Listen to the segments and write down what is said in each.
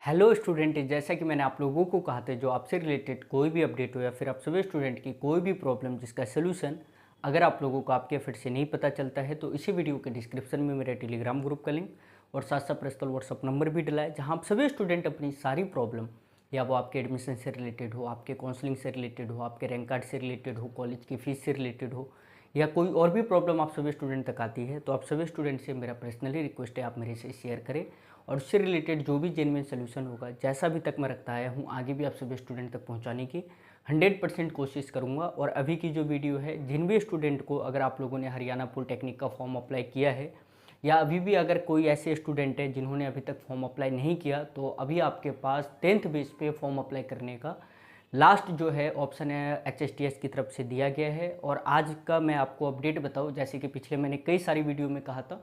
Hello student, जैसा कि मैंने आप लोगों को कहा था, जो आपसे रिलेटेड कोई भी अपडेट हो या फिर आप सभी स्टूडेंट की कोई भी प्रॉब्लम जिसका सोल्यूशन अगर आप लोगों को आपके एफर्ट से नहीं पता चलता है, तो इसी वीडियो के डिस्क्रिप्शन में मेरे टेलीग्राम ग्रुप का लिंक और साथ साथ पर्सनल व्हाट्सअप नंबर भी डला है, जहां आप सभी स्टूडेंट अपनी सारी प्रॉब्लम, या वो आपके एडमिशन से रिलेटेड हो, आपके काउंसलिंग से रिलेटेड हो, आपके रैंक कार्ड से रिलेटेड हो, कॉलेज की फ़ीस से रिलेटेड हो, या कोई और भी प्रॉब्लम आप सभी स्टूडेंट तक आती है, तो आप सभी स्टूडेंट से मेरा पर्सनली रिक्वेस्ट है, आप मेरे से शेयर करें और उससे रिलेटेड जो भी जेन्युइन सोल्यूशन होगा, जैसा अभी तक मैं रखता आया हूँ, आगे भी आप सभी स्टूडेंट तक पहुँचाने की 100% कोशिश करूँगा। और अभी की जो वीडियो है, जिन भी स्टूडेंट को, अगर आप लोगों ने हरियाणा पॉलिटेक्निक का फॉर्म अप्लाई किया है, या अभी भी अगर कोई ऐसे स्टूडेंट है जिन्होंने अभी तक फॉर्म अप्लाई नहीं किया, तो अभी आपके पास 10th बेस पे फॉर्म अप्लाई करने का लास्ट जो है ऑप्शन है HSTS की तरफ से दिया गया है। और आज का मैं आपको अपडेट बताऊँ, जैसे कि पिछले मैंने कई सारी वीडियो में कहा था,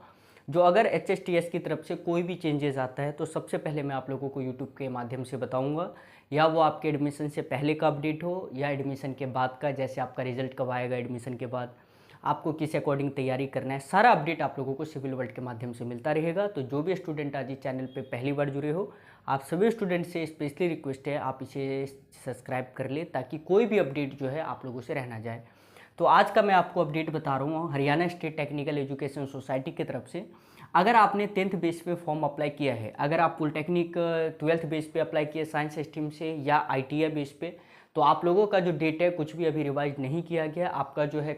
जो अगर HSTS की तरफ से कोई भी चेंजेस आता है, तो सबसे पहले मैं आप लोगों को यूट्यूब के माध्यम से बताऊंगा, या वो आपके एडमिशन से पहले का अपडेट हो या एडमिशन के बाद का, जैसे आपका रिजल्ट कब आएगा एडमिशन के बाद, आपको किस अकॉर्डिंग तैयारी करना है, सारा अपडेट आप लोगों को सिविल वर्ल्ड के माध्यम से मिलता रहेगा। तो जो भी स्टूडेंट आज इस चैनल पे पहली बार जुड़े हो, आप सभी स्टूडेंट से स्पेशली रिक्वेस्ट है, आप इसे सब्सक्राइब कर ले, ताकि कोई भी अपडेट जो है आप लोगों से रहना जाए। तो आज का मैं आपको अपडेट बता रहा हूँ Haryana state technical education society की तरफ से। अगर आपने 10th बेस पे फॉर्म अप्लाई किया है, अगर आप पॉलिटेक्निक 12th बेस पे अप्लाई किया साइंस स्ट्रीम से या ITI बेस पे, तो आप लोगों का जो डेट है कुछ भी अभी रिवाइज नहीं किया गया। आपका जो है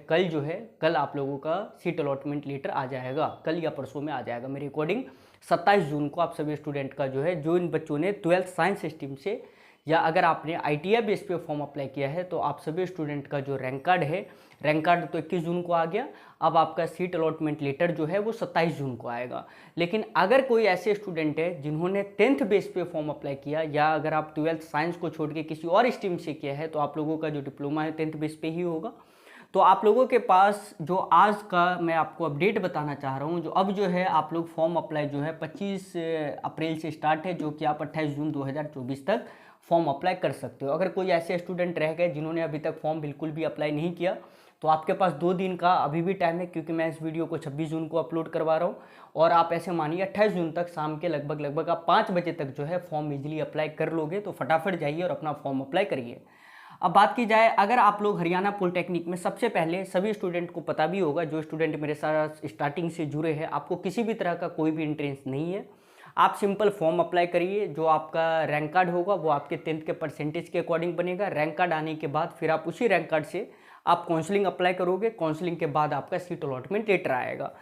कल आप लोगों का सीट अलॉटमेंट लेटर आ जाएगा, कल या परसों में आ जाएगा मेरे अकॉर्डिंग। 27 जून को आप सभी स्टूडेंट का जो है, जो इन बच्चों ने 12th साइंस स्ट्रीम से या अगर आपने ITI बेस पे फॉर्म अप्लाई किया है, तो आप सभी स्टूडेंट का जो रैंक कार्ड है, रैंक कार्ड तो 21 जून को आ गया। अब आपका सीट अलॉटमेंट लेटर जो है वो 27 जून को आएगा। लेकिन अगर कोई ऐसे स्टूडेंट है जिन्होंने 10th बेस पे फॉर्म अप्लाई किया, या अगर आप 12th साइंस को छोड़ के किसी और स्ट्रीम से किया है, तो आप लोगों का जो डिप्लोमा है 10th बेस पे ही होगा। तो आप लोगों के पास जो आज का मैं आपको अपडेट बताना चाह रहा हूँ, जो अब जो है आप लोग फॉर्म अप्लाई जो है 25 अप्रैल से स्टार्ट है, जो कि आप 28 जून 2024 तक फॉर्म अप्लाई कर सकते हो। अगर कोई ऐसे स्टूडेंट रह गए जिन्होंने अभी तक फॉर्म बिल्कुल भी अप्लाई नहीं किया, तो आपके पास 2 दिन का अभी भी टाइम है, क्योंकि मैं इस वीडियो को 26 जून को अपलोड करवा रहा हूँ। और आप ऐसे मानिए 28 जून तक शाम के लगभग आप 5 बजे तक जो है फॉर्म इजीली अप्लाई कर लोगे। तो फटाफट जाइए और अपना फॉर्म अप्लाई करिए। अब बात की जाए, अगर आप लोग हरियाणा पॉलिटेक्निक में, सबसे पहले सभी स्टूडेंट को पता भी होगा, जो स्टूडेंट मेरे साथ स्टार्टिंग से जुड़े हैं, आपको किसी भी तरह का कोई भी इंट्रेंस नहीं है। आप सिंपल फॉर्म अप्लाई करिए। जो आपका रैंक कार्ड होगा वो आपके 10th के परसेंटेज के अकॉर्डिंग बनेगा। रैंक कार्ड आने के बाद फिर आप उसी रैंक कार्ड से आप काउंसलिंग अप्लाई करोगे। काउंसलिंग के बाद आपका सीट अलॉटमेंट लेटर आएगा।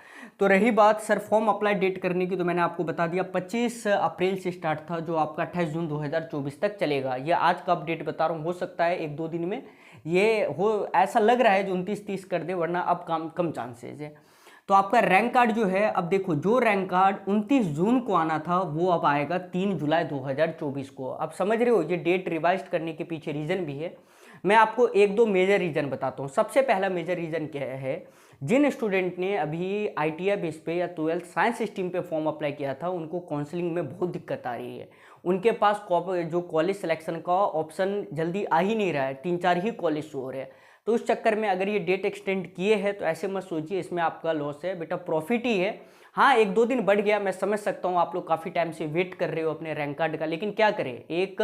तो रही बात सर फॉर्म अप्लाई डेट करने की, तो मैंने आपको बता दिया 25 अप्रैल से स्टार्ट था, जो आपका 28 जून 2024 तक चलेगा। ये आज का अपडेट बता रहा हूँ, हो सकता है 1-2 दिन में ये हो, ऐसा लग रहा है जो 29-30 कर दे, वरना अब कम चांसेज है। तो आपका रैंक कार्ड जो है, अब देखो, जो रैंक कार्ड 29 जून को आना था वो अब आएगा 3 जुलाई 2024 को। अब समझ रहे हो, ये डेट रिवाइज करने के पीछे रीज़न भी है। मैं आपको 1-2 मेजर रीज़न बताता हूँ। सबसे पहला मेजर रीज़न क्या है, जिन स्टूडेंट ने अभी ITI बेस पे या 12th साइंस स्ट्रीम पे फॉर्म अप्लाई किया था, उनको काउंसलिंग में बहुत दिक्कत आ रही है। उनके पास जो कॉलेज सिलेक्शन का ऑप्शन जल्दी आ ही नहीं रहा है, 3-4 ही कॉलेज शो हो रहे हैं। तो उस चक्कर में अगर ये डेट एक्सटेंड किए हैं, तो ऐसे मत सोचिए इसमें आपका लॉस है, बेटा प्रॉफिट ही है। हाँ, 1-2 दिन बढ़ गया, मैं समझ सकता हूँ, आप लोग काफ़ी टाइम से वेट कर रहे हो अपने रैंक कार्ड का, लेकिन क्या करें, एक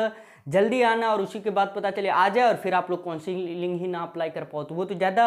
जल्दी आना और उसी के बाद पता चले आ जाए और फिर आप लोग काउंसलिंग ही ना अप्लाई कर पाओ, तो वो तो ज़्यादा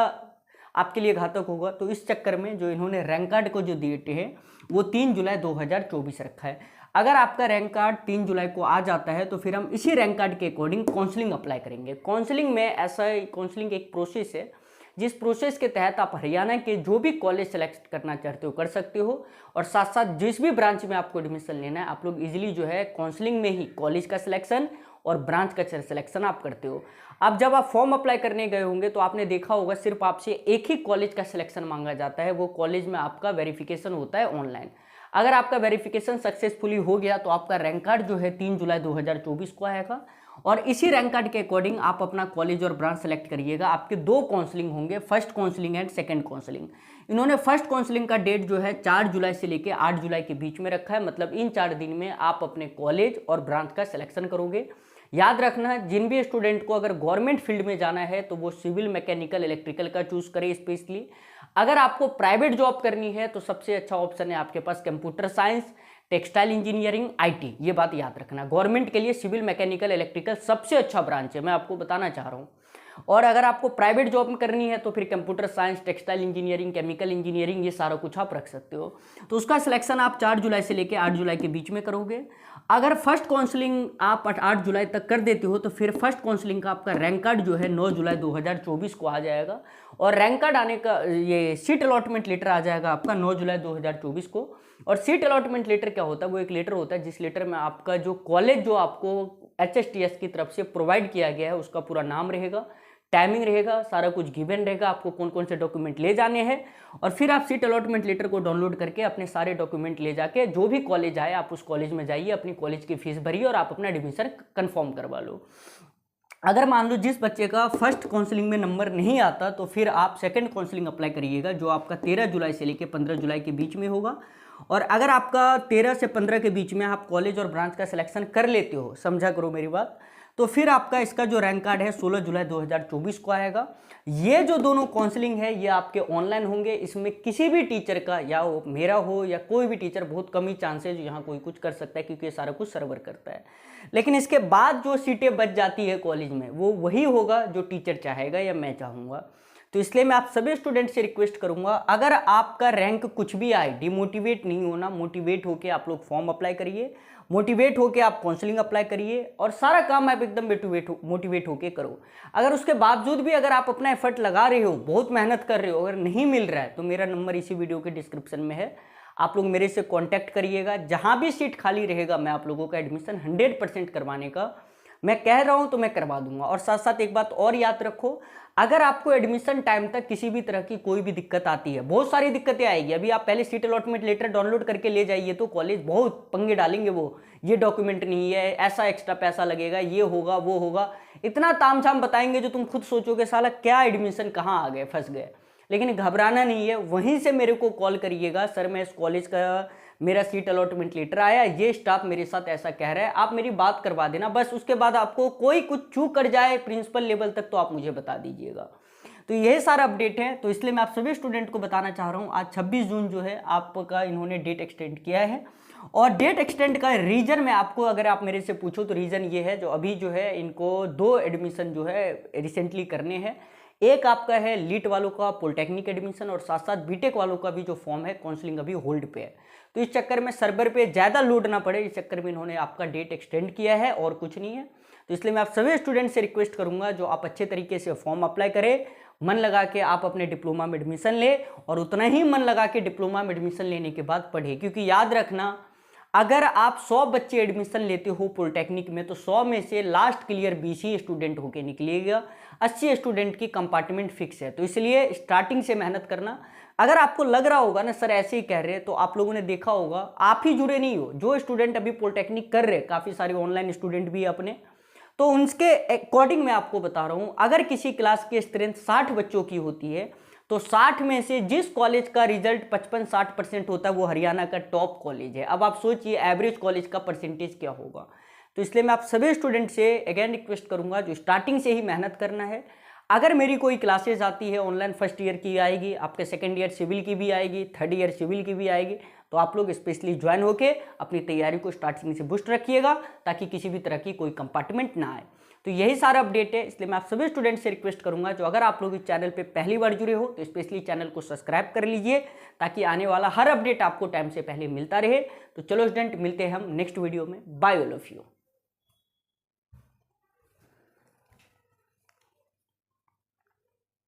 आपके लिए घातक होगा। तो इस चक्कर में जो इन्होंने रैंक कार्ड को जो डेट है वो 3 जुलाई 2024 रखा है। अगर आपका रैंक कार्ड 3 जुलाई को आ जाता है, तो फिर हम इसी रैंक कार्ड के अकॉर्डिंग काउंसलिंग अप्लाई करेंगे। काउंसलिंग में काउंसलिंग एक प्रोसेस है, जिस प्रोसेस के तहत आप हरियाणा के जो भी कॉलेज सेलेक्ट करना चाहते हो कर सकते हो, और साथ साथ जिस भी ब्रांच में आपको एडमिशन लेना है, आप लोग इजीली जो है काउंसलिंग में ही कॉलेज का सिलेक्शन और ब्रांच का सिलेक्शन आप करते हो। अब जब आप फॉर्म अप्लाई करने गए होंगे, तो आपने देखा होगा सिर्फ आपसे एक ही कॉलेज का सिलेक्शन मांगा जाता है। वो कॉलेज में आपका वेरिफिकेशन होता है ऑनलाइन। अगर आपका वेरिफिकेशन सक्सेसफुली हो गया, तो आपका रैंक कार्ड जो है 3 जुलाई 2024 को आएगा, और इसी रैंक कार्ड के अकॉर्डिंग आप अपना कॉलेज और ब्रांच सेलेक्ट करिएगा। आपके 2 काउंसलिंग होंगे, first counselling and second counselling. इन्होंने फर्स्ट काउंसलिंग का डेट जो है 4 जुलाई से लेकर 8 जुलाई के बीच में रखा है। मतलब इन 4 दिन में आप अपने कॉलेज और ब्रांच का सिलेक्शन करोगे। याद रखना, जिन भी स्टूडेंट को अगर गवर्नमेंट फील्ड में जाना है, तो वो सिविल, मैकेनिकल, इलेक्ट्रिकल का चूज करें स्पेशली। अगर आपको प्राइवेट जॉब करनी है, तो सबसे अच्छा ऑप्शन है आपके पास computer science, textile engineering, IT, ये बात याद रखना। गवर्नमेंट के लिए सिविल, मैकेनिकल, इलेक्ट्रिकल सबसे अच्छा ब्रांच है, मैं आपको बताना चाह रहा हूँ। और अगर आपको प्राइवेट जॉब में करनी है तो फिर computer science, textile engineering, chemical engineering, ये सारा कुछ आप रख सकते हो। तो उसका सिलेक्शन आप 4 जुलाई से लेकर 8 जुलाई के बीच में करोगे। अगर फर्स्ट काउंसलिंग आप 8 जुलाई तक कर देते हो तो फिर फर्स्ट काउंसलिंग का आपका रैंक कार्ड जो है 9 जुलाई 2024 को आ जाएगा। और रैंक कार्ड आने का ये सीट अलॉटमेंट लेटर आ जाएगा आपका 9 जुलाई 2024 को। और सीट अलॉटमेंट लेटर क्या होता है, वो एक लेटर होता है जिस लेटर में आपका जो कॉलेज जो आपको HSTS की तरफ से प्रोवाइड किया गया है उसका पूरा नाम रहेगा, टाइमिंग रहेगा, सारा कुछ गिवन रहेगा, आपको कौन कौन से डॉक्यूमेंट ले जाने हैं। और फिर आप सीट अलॉटमेंट लेटर को डाउनलोड करके अपने सारे डॉक्यूमेंट ले जाके जो भी कॉलेज आए आप उस कॉलेज में जाइए, अपनी कॉलेज की फीस भरिए और आप अपना एडमिशन कंफर्म करवा लो। अगर मान लो जिस बच्चे का फर्स्ट काउंसलिंग में नंबर नहीं आता तो फिर आप सेकंड काउंसलिंग अप्लाई करिएगा, जो आपका 13 जुलाई से लेकर 15 जुलाई के बीच में होगा। और अगर आपका 13 से 15 के बीच में आप कॉलेज और ब्रांच का सिलेक्शन कर लेते हो, समझा करो मेरी बात, तो फिर आपका इसका जो रैंक कार्ड है 16 जुलाई 2024 को आएगा। ये जो दोनों काउंसलिंग है ये आपके ऑनलाइन होंगे। इसमें किसी भी टीचर का, या वो मेरा हो या कोई भी टीचर, बहुत कम ही चांसेज यहाँ कोई कुछ कर सकता है क्योंकि ये सारा कुछ सर्वर करता है। लेकिन इसके बाद जो सीटें बच जाती है कॉलेज में वो वही होगा जो टीचर चाहेगा या मैं चाहूँगा। तो इसलिए मैं आप सभी स्टूडेंट से रिक्वेस्ट करूंगा, अगर आपका रैंक कुछ भी आए, डिमोटिवेट नहीं होना, मोटिवेट होकर आप लोग फॉर्म अप्लाई करिए, मोटिवेट होकर आप काउंसलिंग अप्लाई करिए और सारा काम आप एकदम मोटिवेट होकर करो। अगर उसके बावजूद भी अगर आप अपना एफर्ट लगा रहे हो, बहुत मेहनत कर रहे हो, अगर नहीं मिल रहा है तो मेरा नंबर इसी वीडियो के डिस्क्रिप्शन में है, आप लोग मेरे से कांटेक्ट करिएगा। जहां भी सीट खाली रहेगा मैं आप लोगों का एडमिशन 100% करवाने का मैं कह रहा हूं तो मैं करवा दूंगा। और साथ साथ एक बात और याद रखो, अगर आपको एडमिशन टाइम तक किसी भी तरह की कोई भी दिक्कत आती है, बहुत सारी दिक्कतें आएगी। अभी आप पहले सीट अलॉटमेंट लेटर डाउनलोड करके ले जाइए तो कॉलेज बहुत पंगे डालेंगे, वो ये डॉक्यूमेंट नहीं है, ऐसा एक्स्ट्रा पैसा लगेगा, ये होगा वो होगा, इतना तामझाम बताएंगे जो तुम खुद सोचोगे साला क्या एडमिशन कहाँ आ गए, फंस गए। लेकिन घबराना नहीं है, वहीं से मेरे को कॉल करिएगा, सर मैं इस कॉलेज का मेरा सीट अलॉटमेंट लेटर आया, ये स्टाफ मेरे साथ ऐसा कह रहा है, आप मेरी बात करवा देना बस। उसके बाद आपको कोई कुछ चूक कर जाए प्रिंसिपल लेवल तक तो आप मुझे बता दीजिएगा। तो यही सारा अपडेट है। तो इसलिए मैं आप सभी स्टूडेंट को बताना चाह रहा हूँ, आज 26 जून जो है आपका इन्होंने डेट एक्सटेंड किया है। और डेट एक्सटेंड का रीजन मैं आपको, अगर आप मेरे से पूछो तो रीजन ये है, जो अभी जो है इनको 2 एडमिशन जो है रिसेंटली करने हैं। एक आपका है लीट वालों का पॉलिटेक्निक एडमिशन और साथ साथ बीटेक वालों का भी जो फॉर्म है काउंसलिंग अभी होल्ड पे है। तो इस चक्कर में सर्वर पे ज़्यादा लोड ना पड़े, इस चक्कर में इन्होंने आपका डेट एक्सटेंड किया है और कुछ नहीं है। तो इसलिए मैं आप सभी स्टूडेंट से रिक्वेस्ट करूंगा जो आप अच्छे तरीके से फॉर्म अप्लाई करें, मन लगा के आप अपने डिप्लोमा में एडमिशन ले और उतना ही मन लगा के डिप्लोमा में एडमिशन लेने के बाद पढ़े। क्योंकि याद रखना, अगर आप 100 बच्चे एडमिशन लेते हो पॉलिटेक्निक में तो 100 में से लास्ट क्लियर 20 ही स्टूडेंट होके निकलेगा, 80 स्टूडेंट की कंपार्टमेंट फिक्स है। तो इसलिए स्टार्टिंग से मेहनत करना। अगर आपको लग रहा होगा ना सर ऐसे ही कह रहे हैं, तो आप लोगों ने देखा होगा, आप ही जुड़े नहीं हो, जो स्टूडेंट अभी पॉलिटेक्निक कर रहे हैं, काफ़ी सारे ऑनलाइन स्टूडेंट भी अपने, तो उनके अकॉर्डिंग मैं आपको बता रहा हूँ, अगर किसी क्लास की स्ट्रेंथ 60 बच्चों की होती है तो 60 में से जिस कॉलेज का रिजल्ट 55-60% होता है वो हरियाणा का टॉप कॉलेज है। अब आप सोचिए एवरेज कॉलेज का परसेंटेज क्या होगा। तो इसलिए मैं आप सभी स्टूडेंट से अगेन रिक्वेस्ट करूंगा जो स्टार्टिंग से ही मेहनत करना है। अगर मेरी कोई क्लासेज आती है ऑनलाइन, फर्स्ट ईयर की आएगी, आपके सेकंड ईयर सिविल की भी आएगी, थर्ड ईयर सिविल की भी आएगी, तो आप लोग स्पेशली ज्वाइन होके अपनी तैयारी को स्टार्टिंग से बूस्ट रखिएगा ताकि किसी भी तरह की कोई कंपार्टमेंट ना आए। तो यही सारा अपडेट है। इसलिए मैं आप सभी स्टूडेंट से रिक्वेस्ट करूंगा जो अगर आप लोग इस चैनल पे पहली बार जुड़े हो तो स्पेशली चैनल को सब्सक्राइब कर लीजिए ताकि आने वाला हर अपडेट आपको टाइम से पहले मिलता रहे। तो चलो स्टूडेंट, मिलते हैं हम नेक्स्ट वीडियो में। Bye all of you.